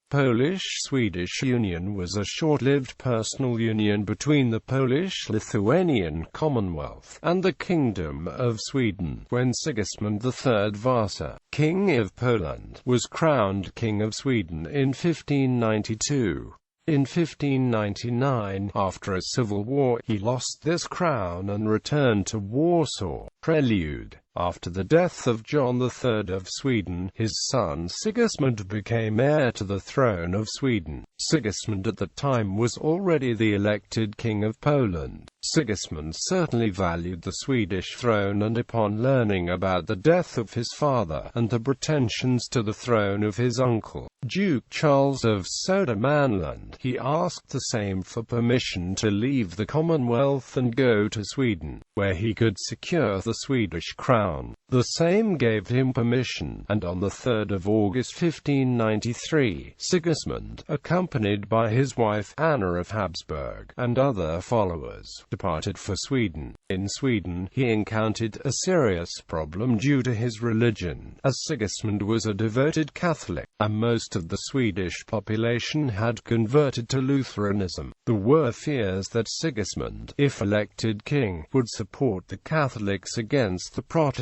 Polish-Swedish Union was a short-lived personal union between the Polish-Lithuanian Commonwealth and the Kingdom of Sweden, when Sigismund III Vasa, King of Poland, was crowned King of Sweden in 1592. In 1599, after a civil war, he lost this crown and returned to Warsaw. Prelude. After the death of John III of Sweden, his son Sigismund became heir to the throne of Sweden. Sigismund at the time was already the elected King of Poland. Sigismund certainly valued the Swedish throne, and upon learning about the death of his father, and the pretensions to the throne of his uncle, Duke Charles of Södermanland, he asked the Sejm for permission to leave the Commonwealth and go to Sweden, where he could secure the Swedish crown. The Sejm gave him permission, and on the 3rd of August 1593, Sigismund, accompanied by his wife Anna of Habsburg, and other followers, departed for Sweden. In Sweden, he encountered a serious problem due to his religion, as Sigismund was a devoted Catholic, and most of the Swedish population had converted to Lutheranism. There were fears that Sigismund, if elected king, would support the Catholics against the Protestants.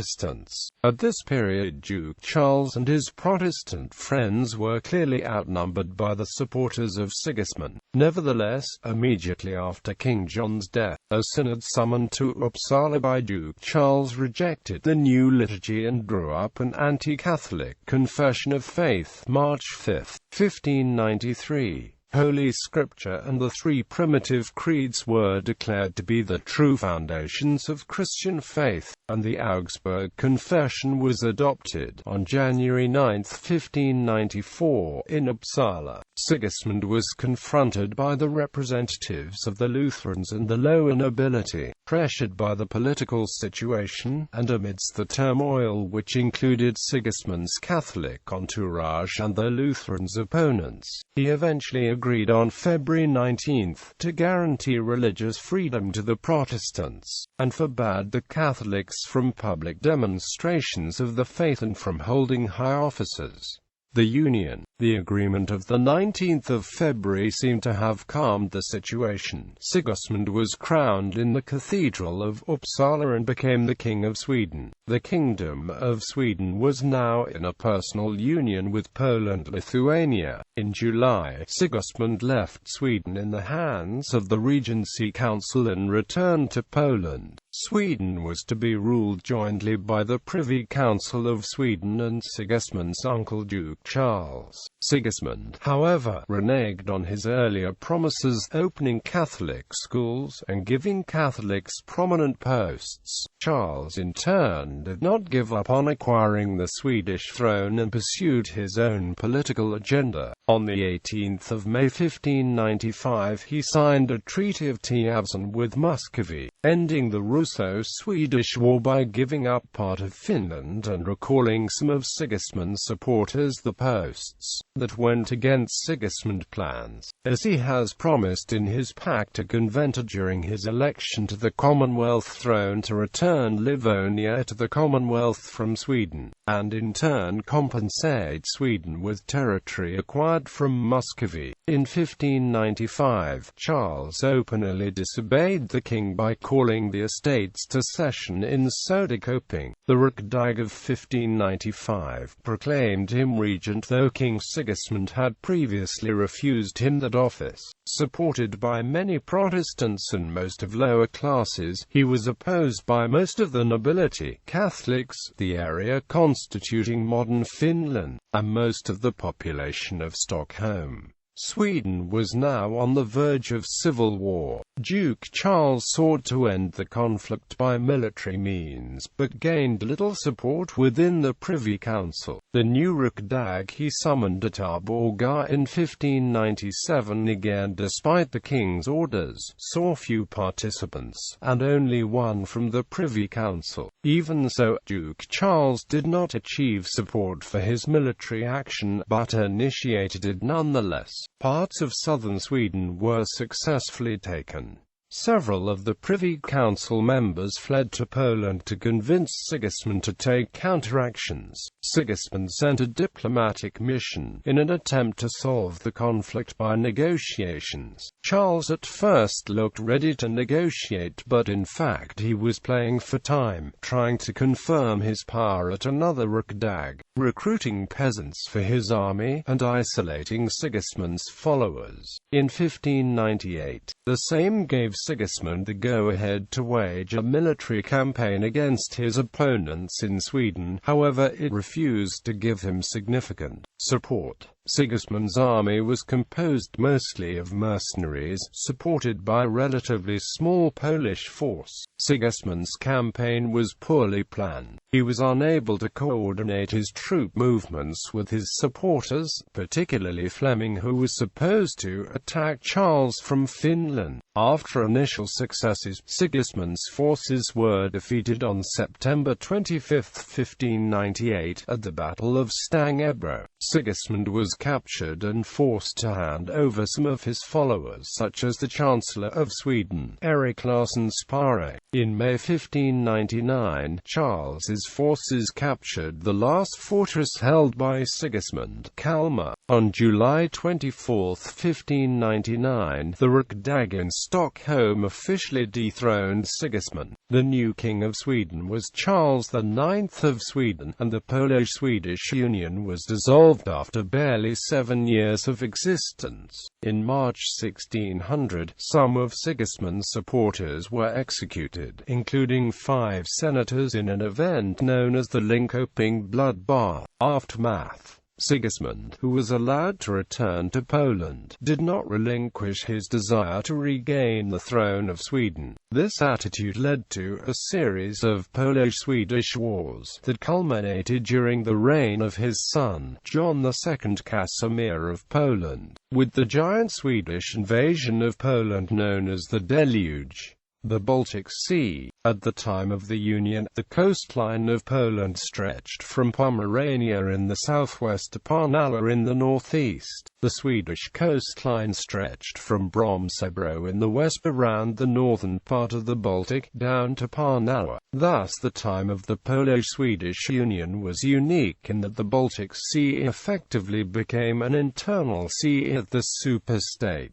At this period, Duke Charles and his Protestant friends were clearly outnumbered by the supporters of Sigismund. Nevertheless, immediately after King John's death, a synod summoned to Uppsala by Duke Charles rejected the new liturgy and drew up an anti-Catholic confession of faith. March 5, 1593. Holy Scripture and the three primitive creeds were declared to be the true foundations of Christian faith, and the Augsburg Confession was adopted on January 9, 1594, in Uppsala. Sigismund was confronted by the representatives of the Lutherans and the lower nobility, pressured by the political situation, and amidst the turmoil which included Sigismund's Catholic entourage and the Lutherans' opponents. He eventually agreed on February 19 to guarantee religious freedom to the Protestants, and forbade the Catholics from public demonstrations of the faith and from holding high offices. The agreement of the 19th of February seemed to have calmed the situation. Sigismund was crowned in the Cathedral of Uppsala and became the King of Sweden. The Kingdom of Sweden was now in a personal union with Poland-Lithuania. In July, Sigismund left Sweden in the hands of the Regency Council and returned to Poland. Sweden was to be ruled jointly by the Privy Council of Sweden and Sigismund's uncle Duke Charles. Sigismund, however, reneged on his earlier promises, opening Catholic schools and giving Catholics prominent posts. Charles, in turn, did not give up on acquiring the Swedish throne and pursued his own political agenda. On the 18th of May 1595, he signed a Treaty of Tiavson with Muscovy, ending the Russo-Swedish War by giving up part of Finland and recalling some of Sigismund's supporters the posts that went against Sigismund's plans, as he has promised in his pact to Conventa during his election to the Commonwealth throne to return Livonia to the Commonwealth from Sweden, and in turn compensate Sweden with territory acquired from Muscovy. In 1595, Charles openly disobeyed the king by calling the estates to session in Söderköping. The Riksdag of 1595 proclaimed him regent, though King Sigismund had previously refused him that office. Supported by many Protestants and most of lower classes, he was opposed by most of the nobility, Catholics, the area constituting modern Finland, and most of the population of Stockholm. Sweden was now on the verge of civil war. Duke Charles sought to end the conflict by military means, but gained little support within the Privy Council. The new Riksdag he summoned at Arboga in 1597 again, despite the king's orders, saw few participants, and only one from the Privy Council. Even so, Duke Charles did not achieve support for his military action, but initiated it nonetheless. Parts of southern Sweden were successfully taken. Several of the Privy Council members fled to Poland to convince Sigismund to take counteractions. Sigismund sent a diplomatic mission in an attempt to solve the conflict by negotiations. Charles at first looked ready to negotiate, but in fact he was playing for time, trying to confirm his power at another Rukdag, recruiting peasants for his army, and isolating Sigismund's followers. In 1598, the Sejm gave Sigismund the go-ahead to wage a military campaign against his opponents in Sweden. However, it refused to give him significant support. Sigismund's army was composed mostly of mercenaries, supported by a relatively small Polish force. Sigismund's campaign was poorly planned. He was unable to coordinate his troop movements with his supporters, particularly Fleming, who was supposed to attack Charles from Finland. After initial successes, Sigismund's forces were defeated on September 25, 1598, at the Battle of Stangebro. Sigismund was captured and forced to hand over some of his followers, such as the Chancellor of Sweden, Erik Larsson Spare. In May 1599, Charles's forces captured the last fortress held by Sigismund, Kalmar. On July 24, 1599, the Rukdag in Stockholm officially dethroned Sigismund. The new king of Sweden was Charles IX of Sweden, and the Polish-Swedish Union was dissolved after barely 7 years of existence. In March 1600, some of Sigismund's supporters were executed, including 5 senators, in an event known as the Linköping bloodbath. Aftermath. Sigismund, who was allowed to return to Poland, did not relinquish his desire to regain the throne of Sweden. This attitude led to a series of Polish-Swedish wars that culminated during the reign of his son, John II Casimir of Poland, with the giant Swedish invasion of Poland known as the Deluge. The Baltic Sea. At the time of the Union, the coastline of Poland stretched from Pomerania in the southwest to Parnala in the northeast. The Swedish coastline stretched from Bromsebro in the west around the northern part of the Baltic, down to Parnala. Thus the time of the Polish-Swedish Union was unique in that the Baltic Sea effectively became an internal sea of the superstate.